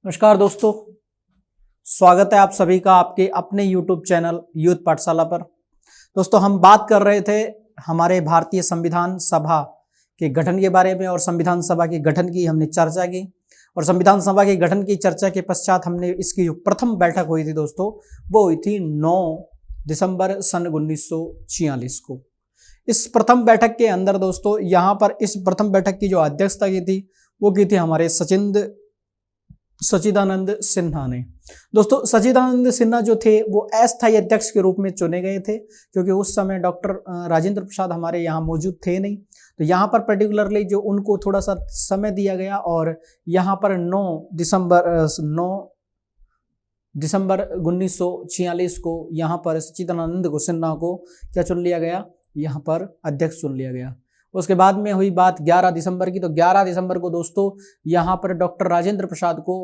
नमस्कार दोस्तों, स्वागत है आप सभी का आपके अपने YouTube चैनल यूथ पाठशाला पर। दोस्तों, हम बात कर रहे थे हमारे भारतीय संविधान सभा के गठन के बारे में और संविधान सभा के गठन की हमने चर्चा की और संविधान सभा के गठन की चर्चा के पश्चात हमने इसकी जो प्रथम बैठक हुई थी दोस्तों, वो हुई थी 9 दिसंबर सन 1946 को। इस प्रथम बैठक के अंदर दोस्तों, यहाँ पर इस प्रथम बैठक की जो अध्यक्षता की थी वो की थी हमारे सच्चिदानंद सिन्हा ने। दोस्तों, सच्चिदानंद सिन्हा जो थे वो अस्थायी अध्यक्ष के रूप में चुने गए थे, क्योंकि उस समय डॉक्टर राजेंद्र प्रसाद हमारे यहाँ मौजूद थे नहीं। तो यहाँ पर पर्टिकुलरली जो उनको थोड़ा सा समय दिया गया और यहाँ पर 9 दिसंबर 1946 को यहाँ पर सच्चिदानंद सिन्हा को क्या चुन लिया गया, यहाँ पर अध्यक्ष चुन लिया गया। उसके बाद में हुई बात 11 दिसंबर की। तो 11 दिसंबर को दोस्तों यहाँ पर डॉक्टर राजेंद्र प्रसाद को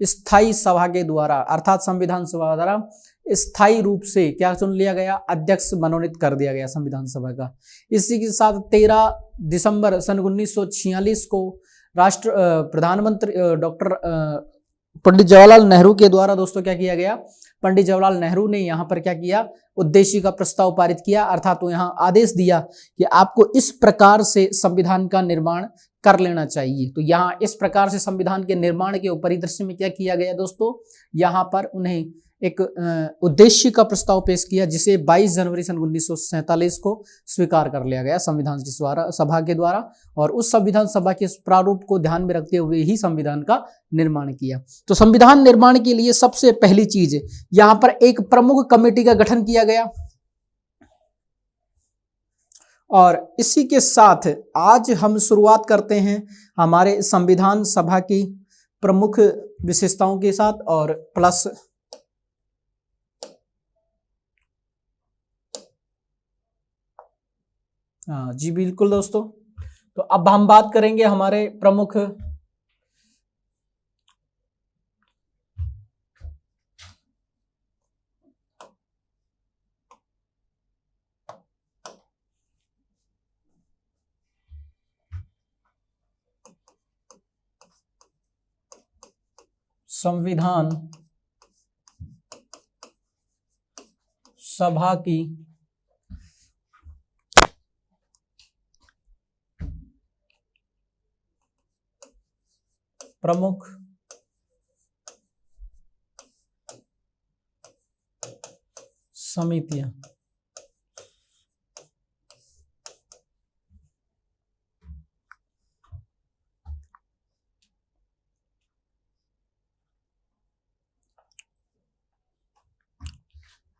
स्थायी सभा के द्वारा अर्थात संविधान सभा द्वारा स्थायी रूप से क्या चुन लिया गया, अध्यक्ष मनोनीत कर दिया गया संविधान सभा का। इसी के साथ 13 दिसंबर सन 1946 को प्रधानमंत्री डॉक्टर पंडित जवाहरलाल नेहरू के द्वारा दोस्तों क्या किया गया, पंडित जवाहरलाल नेहरू ने यहाँ पर क्या किया, उद्देश्य का प्रस्ताव पारित किया, अर्थात तो यहाँ आदेश दिया कि आपको इस प्रकार से संविधान का निर्माण कर लेना चाहिए। तो यहाँ इस प्रकार से संविधान के निर्माण के परिदृश्य में क्या किया गया दोस्तों, यहाँ पर उन्हें एक उद्देश्य का प्रस्ताव पेश किया, जिसे 22 जनवरी सन 1947 को स्वीकार कर लिया गया संविधान की सभा के द्वारा। और उस संविधान सभा के प्रारूप को ध्यान में रखते हुए ही संविधान का निर्माण किया। तो संविधान निर्माण के लिए सबसे पहली चीज यहाँ पर एक प्रमुख कमेटी का गठन किया गया। और इसी के साथ आज हम शुरुआत करते हैं हमारे संविधान सभा की प्रमुख विशेषताओं के साथ और प्लस जी बिल्कुल दोस्तों। तो अब हम बात करेंगे हमारे प्रमुख संविधान सभा की प्रमुख समितियां।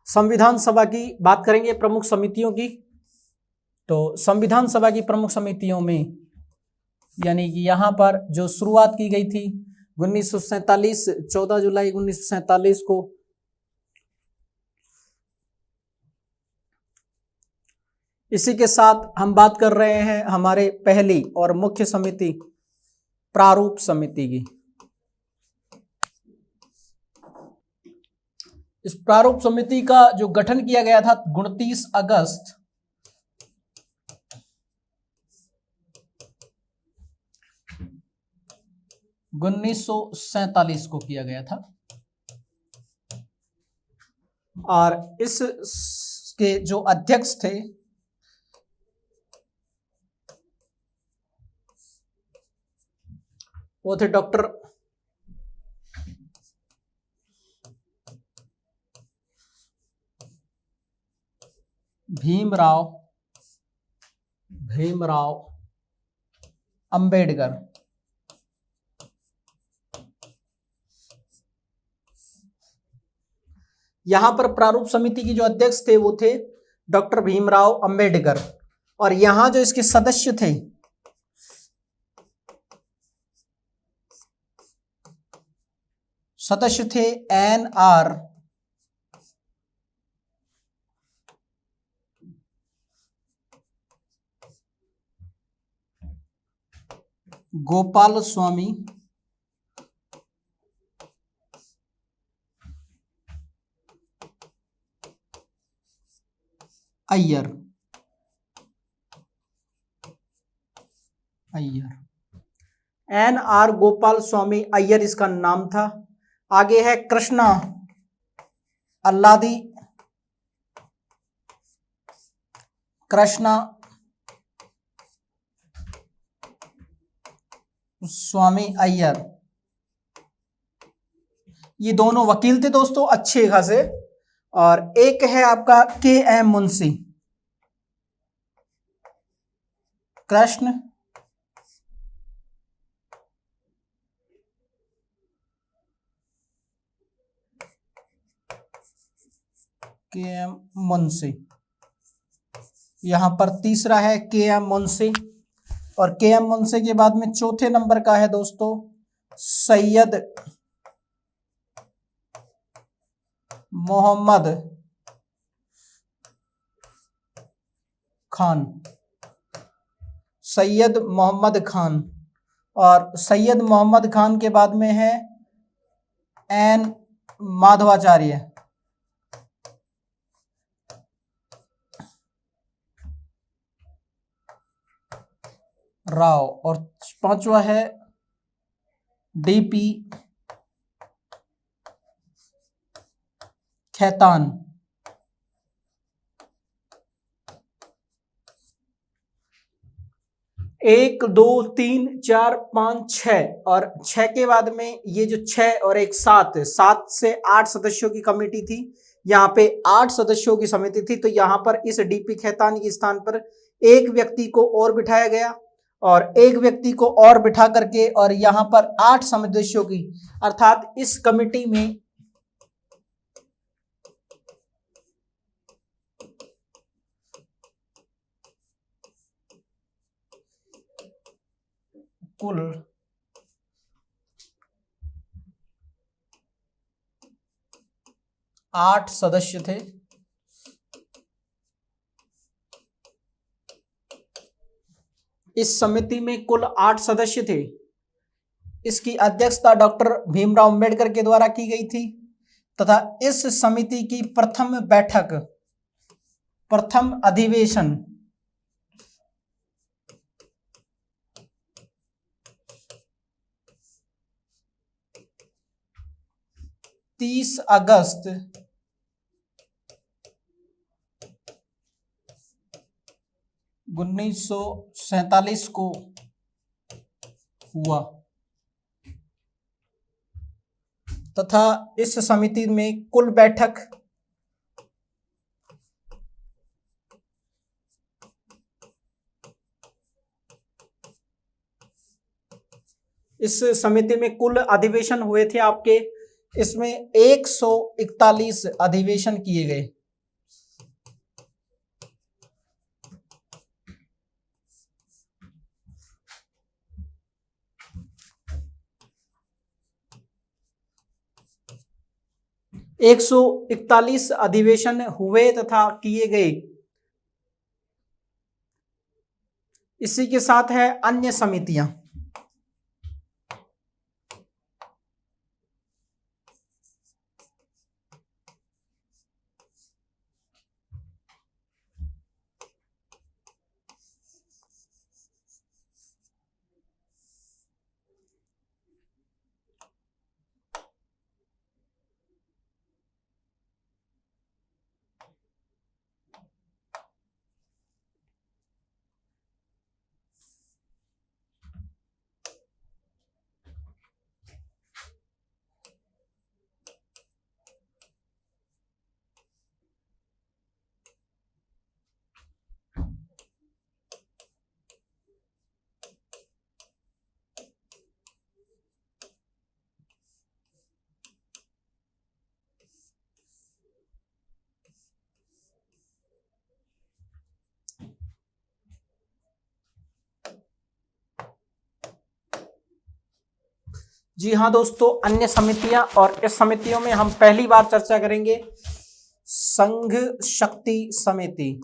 संविधान सभा की बात करेंगे प्रमुख समितियों की। तो संविधान सभा की प्रमुख समितियों में यानी कि यहाँ पर जो शुरुआत की गई थी 1947 14 जुलाई 1947 को, इसी के साथ हम बात कर रहे हैं हमारे पहली और मुख्य समिति प्रारूप समिति की। इस प्रारूप समिति का जो गठन किया गया था 29 अगस्त 1947 को किया गया था। और इसके जो अध्यक्ष थे वो थे डॉक्टर भीमराव अंबेडकर। यहां पर प्रारूप समिति की जो अध्यक्ष थे वो थे डॉक्टर भीमराव अंबेडकर। और यहां जो इसके सदस्य थे NR गोपाल स्वामी अय्यर। NR गोपाल स्वामी अय्यर इसका नाम था। आगे है कृष्णा अल्लादी, कृष्णा स्वामी अय्यर, ये दोनों वकील थे दोस्तों अच्छे खासे। और एक है आपका के एम मुंशी, कृष्ण के एम मुंशी, यहां पर तीसरा है के एम मुंशी। और के एम मुंशी के बाद में चौथे नंबर का है दोस्तों सैयद मोहम्मद खान, सैयद मोहम्मद खान। और सैयद मोहम्मद खान के बाद में है एन माधवाचार्य, राव। और पांचवा है डीपी खैतान। एक दो तीन चार पांच छह, और छह के बाद में ये जो छह और एक सात, सात से 8 सदस्यों की कमेटी थी, यहाँ पे 8 सदस्यों की समिति थी। तो यहाँ पर इस डीपी खैतान के स्थान पर एक व्यक्ति को और बिठाया गया, और एक व्यक्ति को और बिठा करके और यहाँ पर 8 सदस्यों की, अर्थात इस कमेटी में कुल 8 सदस्य थे। इस समिति में कुल 8 सदस्य थे। इसकी अध्यक्षता डॉक्टर भीमराव अंबेडकर के द्वारा की गई थी, तथा इस समिति की प्रथम बैठक, प्रथम अधिवेशन 30 अगस्त 1947 को हुआ, तथा इस समिति में कुल बैठक इस समिति में कुल अधिवेशन हुए थे आपके, इसमें 141 अधिवेशन किए गए। एक 141 अधिवेशन हुए तथा किए गए। इसी के साथ है अन्य समितियां। जी हाँ दोस्तों, अन्य समितियां, और इस समितियों में हम पहली बार चर्चा करेंगे संघ शक्ति समिति।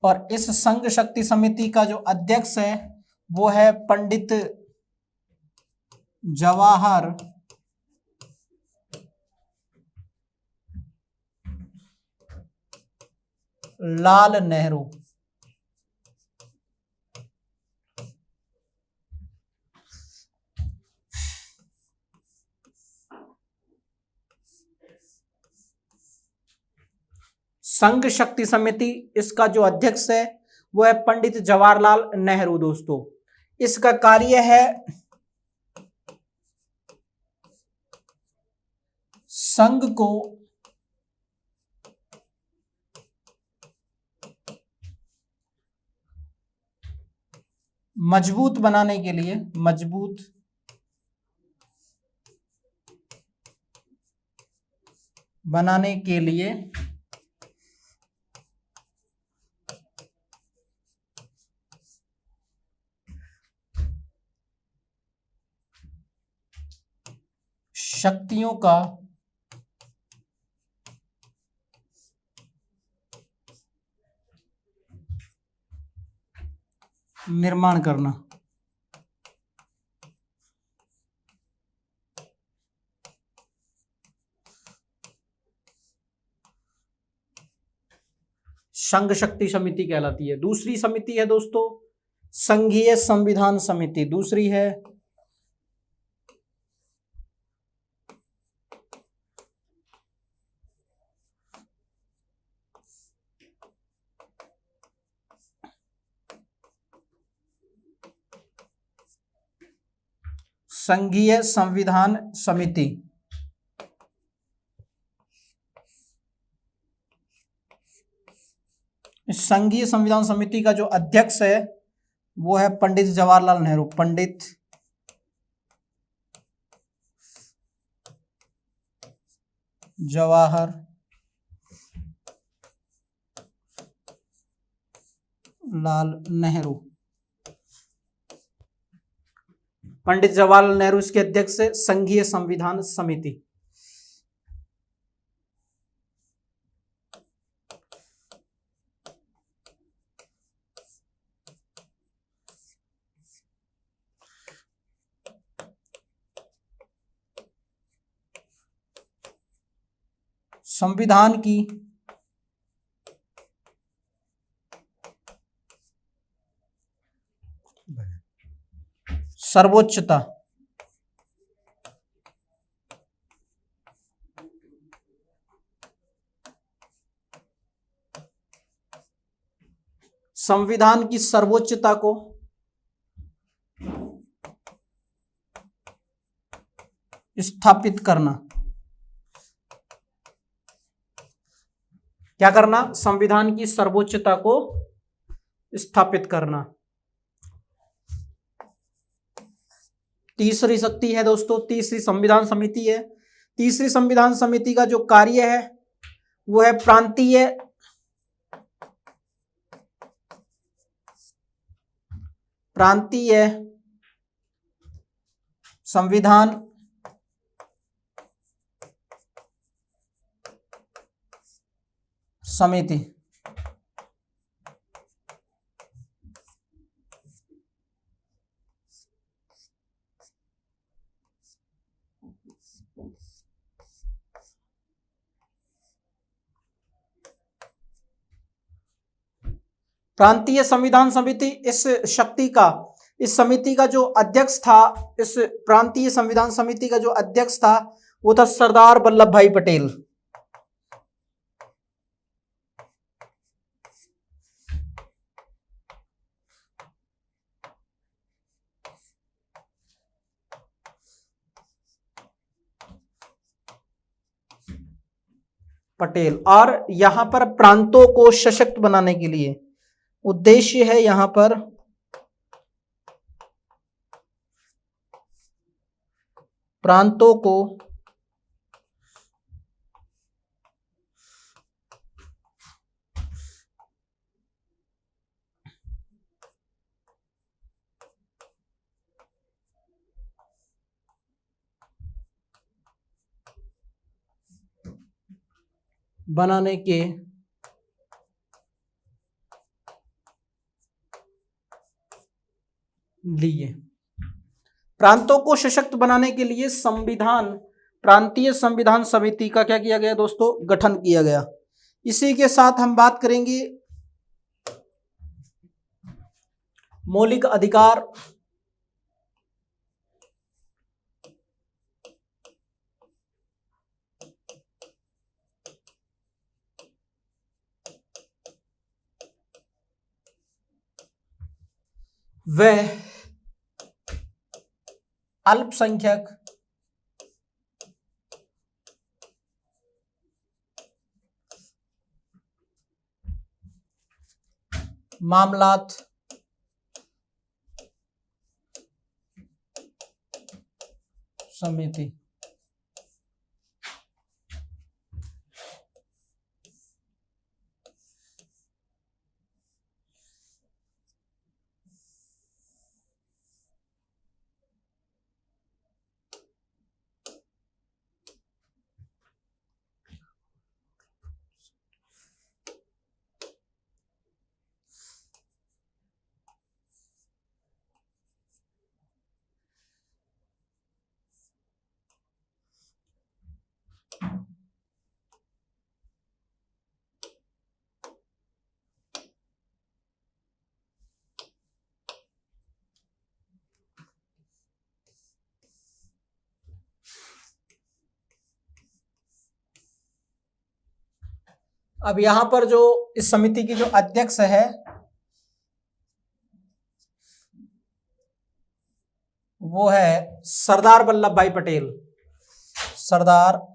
और इस संघ शक्ति समिति का जो अध्यक्ष है वो है पंडित जवाहर लाल नेहरू। संघ शक्ति समिति, इसका जो अध्यक्ष है वो है पंडित जवाहरलाल नेहरू दोस्तों। इसका कार्य है संघ को मजबूत बनाने के लिए, मजबूत बनाने के लिए शक्तियों का निर्माण करना। संघ शक्ति समिति कहलाती है। दूसरी समिति है दोस्तों संघीय संविधान समिति। दूसरी है संघीय संविधान समिति। संघीय संविधान समिति का जो अध्यक्ष है वो है पंडित जवाहरलाल नेहरू। पंडित जवाहर लाल नेहरू। पंडित जवाहरलाल नेहरू इसके अध्यक्ष है। संघीय संविधान समिति। संविधान की सर्वोच्चता, संविधान की सर्वोच्चता को स्थापित करना। क्या करना? संविधान की सर्वोच्चता को स्थापित करना। तीसरी शक्ति है दोस्तों, तीसरी संविधान समिति है। तीसरी संविधान समिति का जो कार्य है वो है प्रांतीय संविधान समिति। प्रांतीय संविधान समिति इस समिति का जो अध्यक्ष था, इस प्रांतीय संविधान समिति का जो अध्यक्ष था वो था सरदार वल्लभ भाई पटेल। और यहां पर प्रांतों को सशक्त बनाने के लिए उद्देश्य है यहां पर प्रांतों को बनाने के लिए। प्रांतों को सशक्त बनाने के लिए प्रांतीय संविधान समिति का क्या किया गया दोस्तों, गठन किया गया। इसी के साथ हम बात करेंगे मौलिक अधिकार व अल्पसंख्यक मामलात समिति। अब यहां पर जो इस समिति की जो अध्यक्ष है वो है सरदार वल्लभ भाई पटेल। सरदार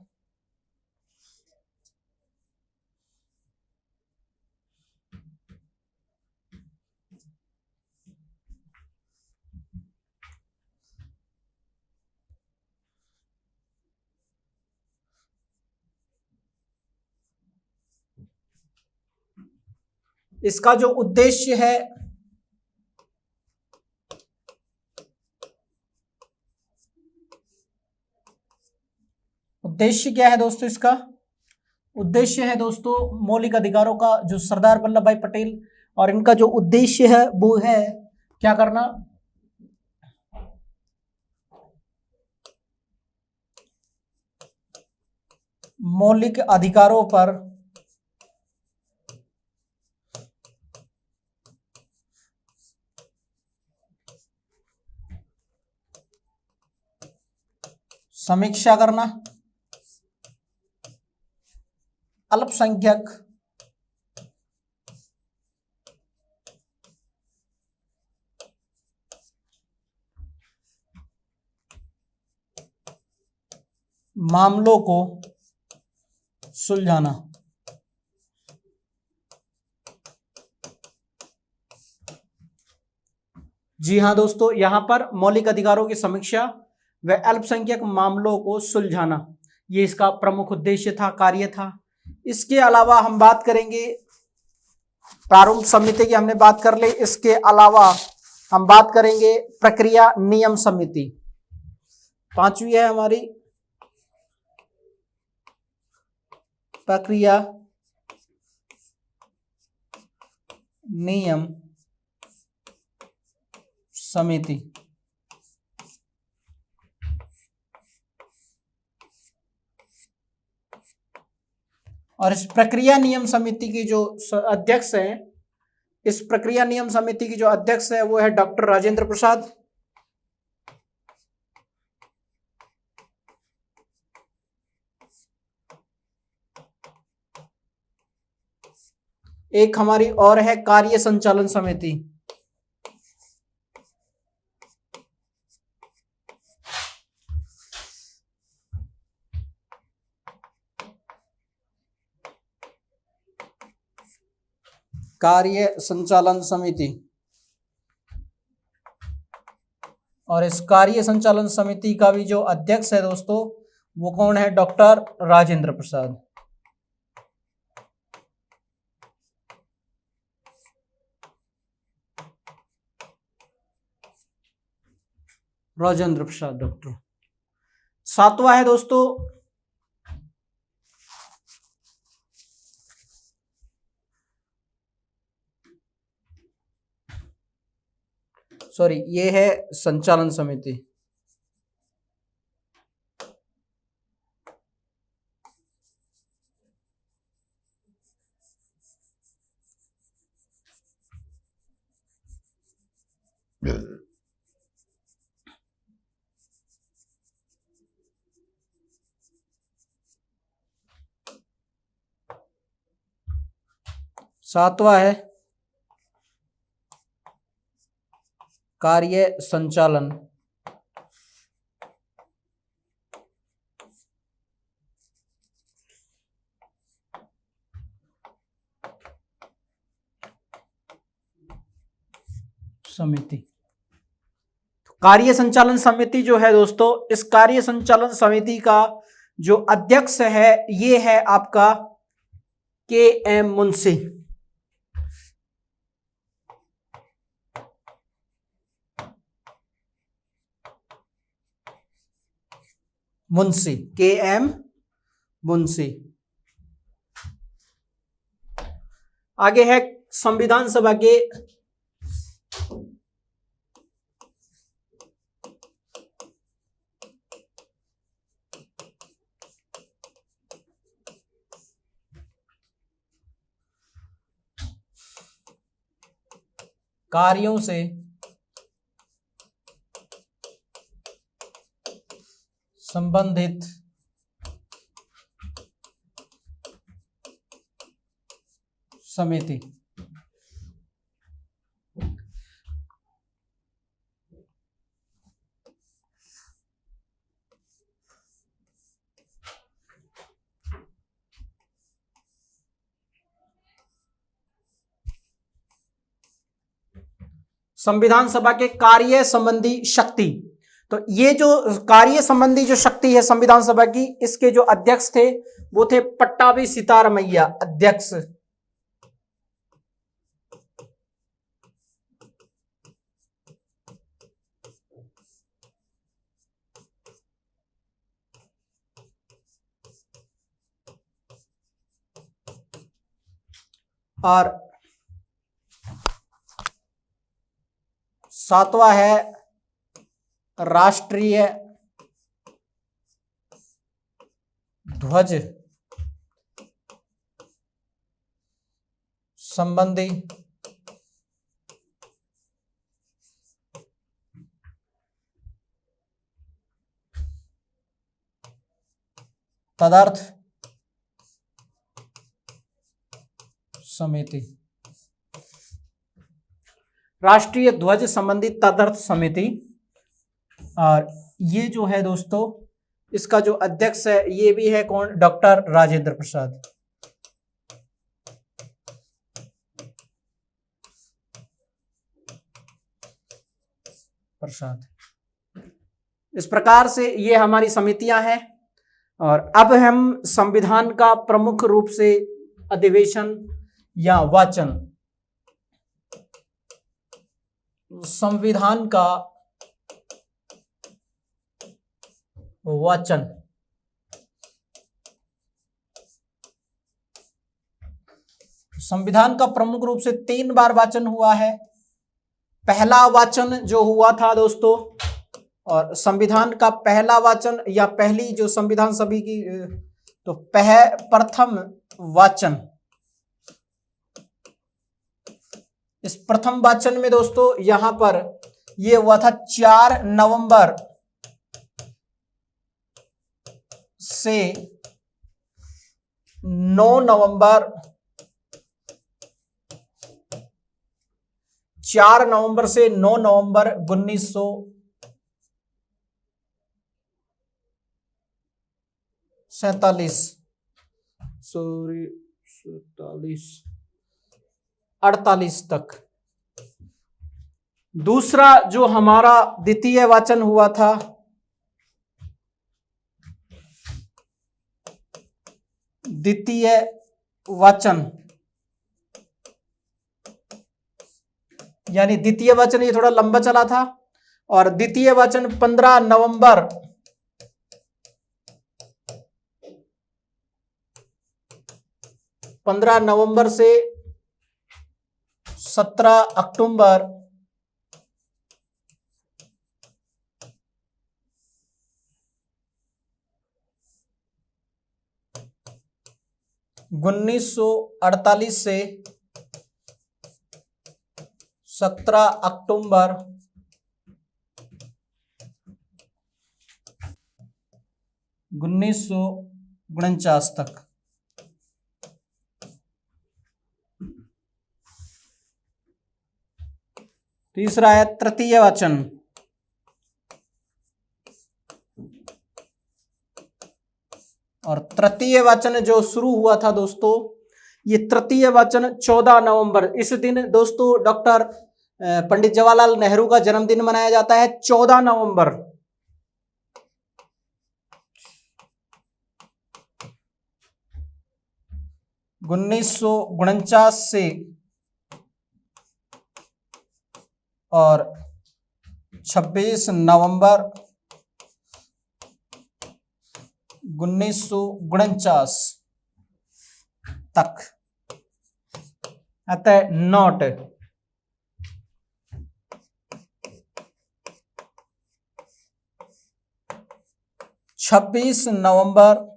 इसका जो उद्देश्य है उद्देश्य क्या है दोस्तों, इसका उद्देश्य है दोस्तों मौलिक अधिकारों का, जो सरदार वल्लभ भाई पटेल और इनका जो उद्देश्य है वो है क्या करना, मौलिक अधिकारों पर समीक्षा करना, अल्पसंख्यक मामलों को सुलझाना। जी हां दोस्तों, यहां पर मौलिक अधिकारों की समीक्षा व अल्पसंख्यक मामलों को सुलझाना, ये इसका प्रमुख उद्देश्य था, कार्य था। इसके अलावा हम बात करेंगे प्रारूप समिति की, हमने बात कर ली। इसके अलावा हम बात करेंगे प्रक्रिया नियम समिति, पांचवी है हमारी प्रक्रिया नियम समिति। और इस प्रक्रिया नियम समिति की जो अध्यक्ष हैं, इस प्रक्रिया नियम समिति की जो अध्यक्ष है वो है डॉक्टर राजेंद्र प्रसाद। एक हमारी और है कार्य संचालन समिति। कार्य संचालन समिति, और इस कार्य संचालन समिति का भी जो अध्यक्ष है दोस्तों वो कौन है, डॉक्टर राजेंद्र प्रसाद। राजेंद्र प्रसाद डॉक्टर। सातवां है दोस्तों ये है संचालन समिति। सातवां है कार्य संचालन। समिति। कार्य संचालन समिति जो है दोस्तों, इस कार्य संचालन समिति का जो अध्यक्ष है ये है आपका के.एम. मुंशी। मुंशी, के.एम. मुंशी। आगे है संविधान सभा के कार्यों से संबंधित समिति। संविधान सभा के कार्य संबंधी शक्ति। तो ये जो कार्य संबंधी जो शक्ति है संविधान सभा की, इसके जो अध्यक्ष थे वो थे पट्टाभी सितारमैया अध्यक्ष। और सातवां है राष्ट्रीय ध्वज संबंधी तदर्थ समिति। राष्ट्रीय ध्वज संबंधी तदर्थ समिति। और ये जो है दोस्तों, इसका जो अध्यक्ष है ये भी है कौन? डॉक्टर राजेंद्र प्रसाद। इस प्रकार से ये हमारी समितियां हैं। और अब हम संविधान का प्रमुख रूप से अधिवेशन या वाचन, संविधान का वाचन, संविधान का प्रमुख रूप से 3 बार वाचन हुआ है। पहला वाचन जो हुआ था दोस्तों, और संविधान का पहला वाचन या पहली जो संविधान सभा की, तो प्रथम वाचन, इस प्रथम वाचन में दोस्तों यहां पर ये हुआ था 4 नवंबर से 9 नवंबर, 4 नवंबर से 9 नवंबर 1947 48 तक। दूसरा जो हमारा द्वितीय वाचन हुआ था, द्वितीय वाचन यानी द्वितीय वाचन ये थोड़ा लंबा चला था, और द्वितीय वाचन 15 नवंबर 15 नवंबर से 17 अक्टूबर 1948 से 17 अक्टूबर 1949 तक। तीसरा है तृतीय वाचन। और तृतीय वाचन जो शुरू हुआ था दोस्तों, ये तृतीय वाचन 14 नवंबर, इस दिन दोस्तों डॉक्टर पंडित जवाहरलाल नेहरू का जन्मदिन मनाया जाता है 14 नवंबर। (1949) से और 26 नवंबर 1949 तक। अतः नोट 26 नवंबर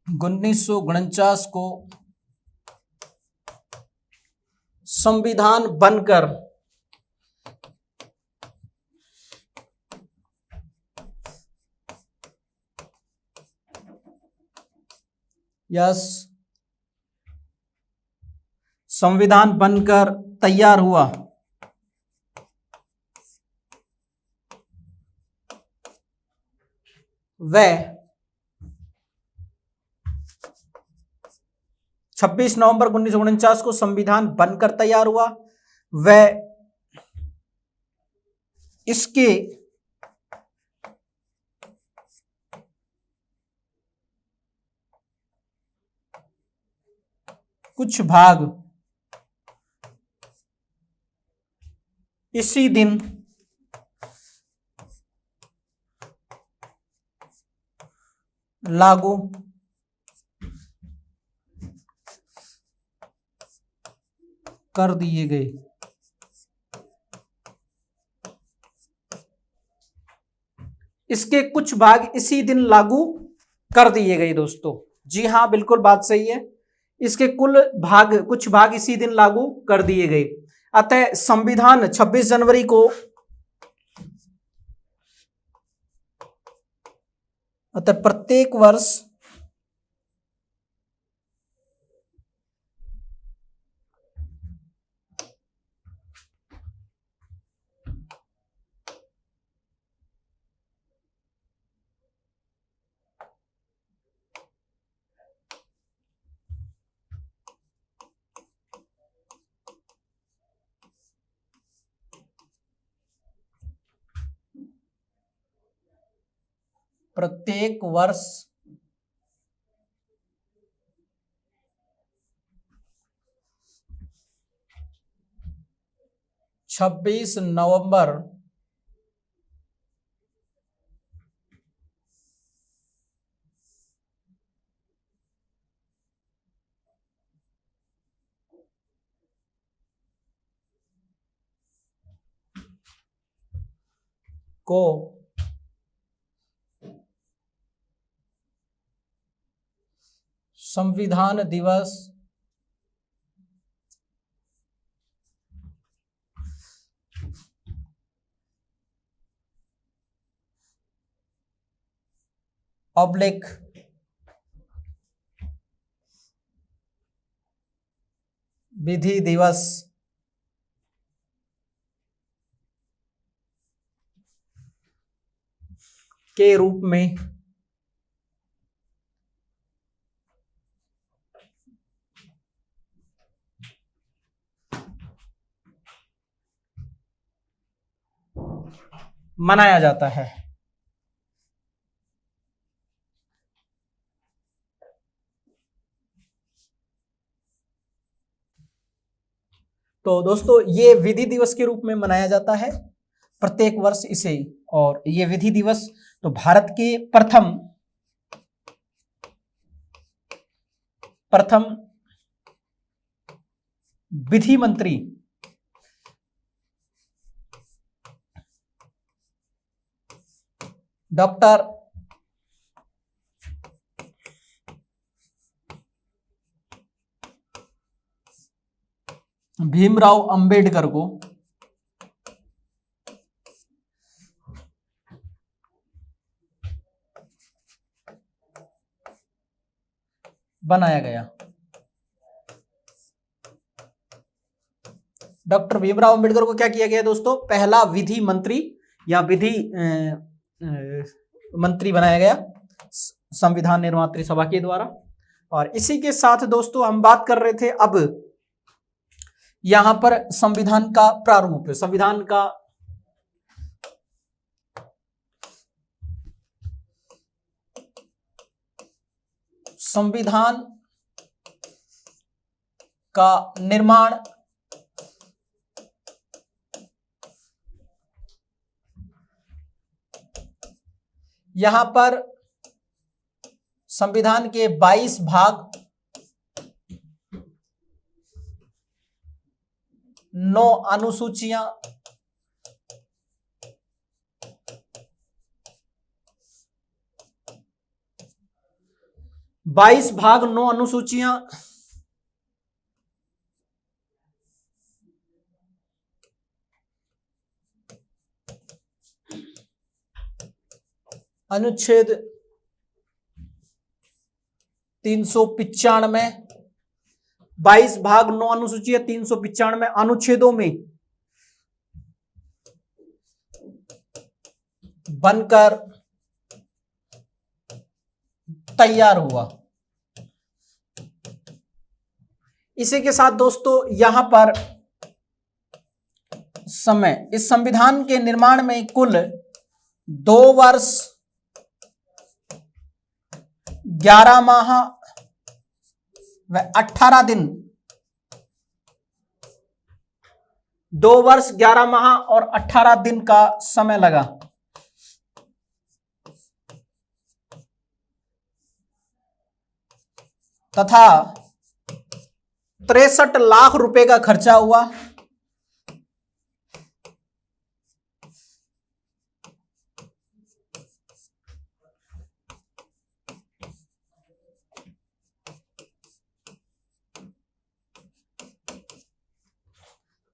1949 को संविधान बनकर संविधान बनकर तैयार हुआ। वह 26 नवंबर 1949 को संविधान बनकर तैयार हुआ। वह इसके कुछ भाग इसी दिन लागू कर दिए गए। इसके कुछ भाग इसी दिन लागू कर दिए गए दोस्तों। जी हां, बिल्कुल बात सही है। इसके कुछ भाग इसी दिन लागू कर दिए गए। अतः संविधान 26 जनवरी को प्रत्येक वर्ष प्रत्येक वर्ष 26 नवंबर को संविधान दिवस ऑब्लिक विधि दिवस के रूप में मनाया जाता है। तो दोस्तों ये विधि दिवस के रूप में मनाया जाता है प्रत्येक वर्ष इसे। और ये विधि दिवस तो भारत के प्रथम विधि मंत्री डॉक्टर भीमराव अंबेडकर को बनाया गया। डॉक्टर भीमराव अंबेडकर को क्या किया गया दोस्तों? पहला विधि मंत्री या विधि मंत्री बनाया गया संविधान निर्मात्री सभा के द्वारा। और इसी के साथ दोस्तों हम बात कर रहे थे अब यहां पर संविधान का प्रारूप, संविधान का निर्माण यहां पर संविधान के 22 भाग 9 अनुसूचियां, अनुच्छेद 395, 22 भाग 9 अनुसूचियां 395 अनुच्छेदों में बनकर तैयार हुआ। इसी के साथ दोस्तों यहां पर समय, इस संविधान के निर्माण में कुल 2 वर्ष 11 माह व 18 दिन, 2 वर्ष 11 माह और 18 दिन का समय लगा। तथा 63 लाख रुपए का खर्चा हुआ।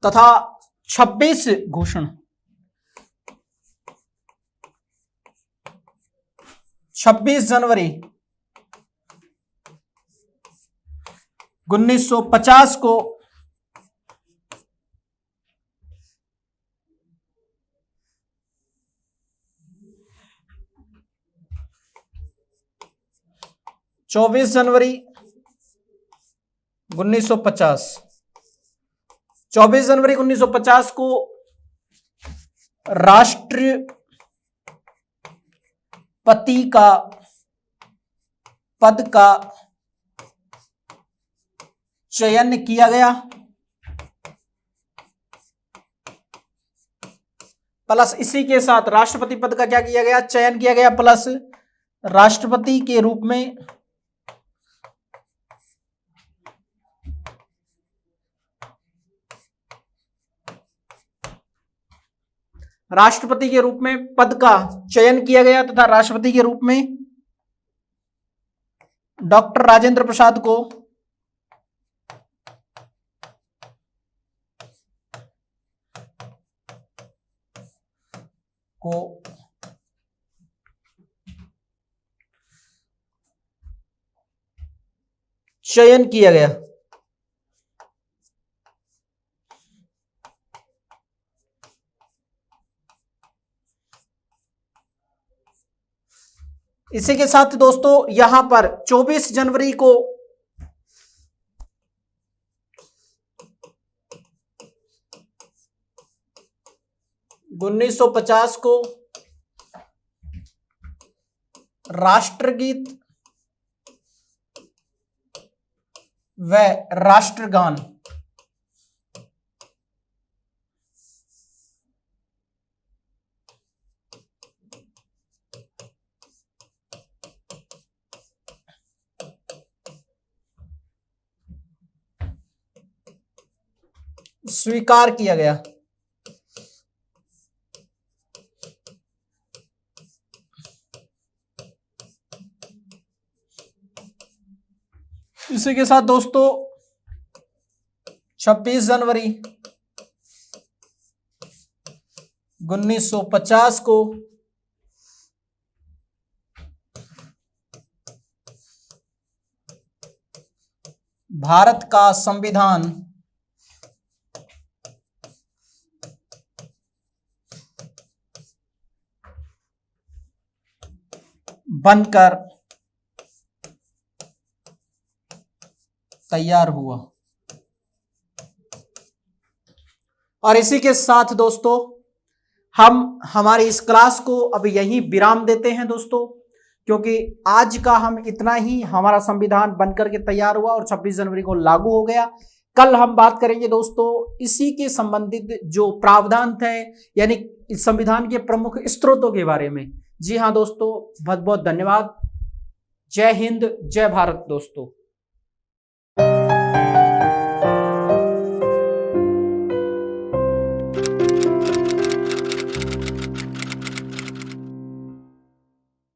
तथा 26 घोषणा, 26 जनवरी 1950 को जनवरी 1950 को राष्ट्रपति का पद का चयन किया गया। प्लस इसी के साथ राष्ट्रपति पद का क्या किया गया? चयन किया गया। प्लस राष्ट्रपति के रूप में पद का चयन किया गया तथा राष्ट्रपति के रूप में डॉक्टर राजेंद्र प्रसाद को चयन किया गया। इसी के साथ दोस्तों यहां पर 24 जनवरी को उन्नीस सौ 50 को राष्ट्रगीत व राष्ट्रगान स्वीकार किया गया। इसी के साथ दोस्तों 26 जनवरी 1950 को भारत का संविधान बनकर तैयार हुआ। और इसी के साथ दोस्तों हम हमारी इस क्लास को अब यहीं विराम देते हैं दोस्तों, क्योंकि आज का हम इतना ही। हमारा संविधान बनकर के तैयार हुआ और 26 जनवरी को लागू हो गया। कल हम बात करेंगे दोस्तों इसी के संबंधित जो प्रावधान थे, यानी संविधान के प्रमुख स्रोतों के बारे में। जी हाँ दोस्तों, बहुत बहुत धन्यवाद। जय हिंद, जय भारत दोस्तों।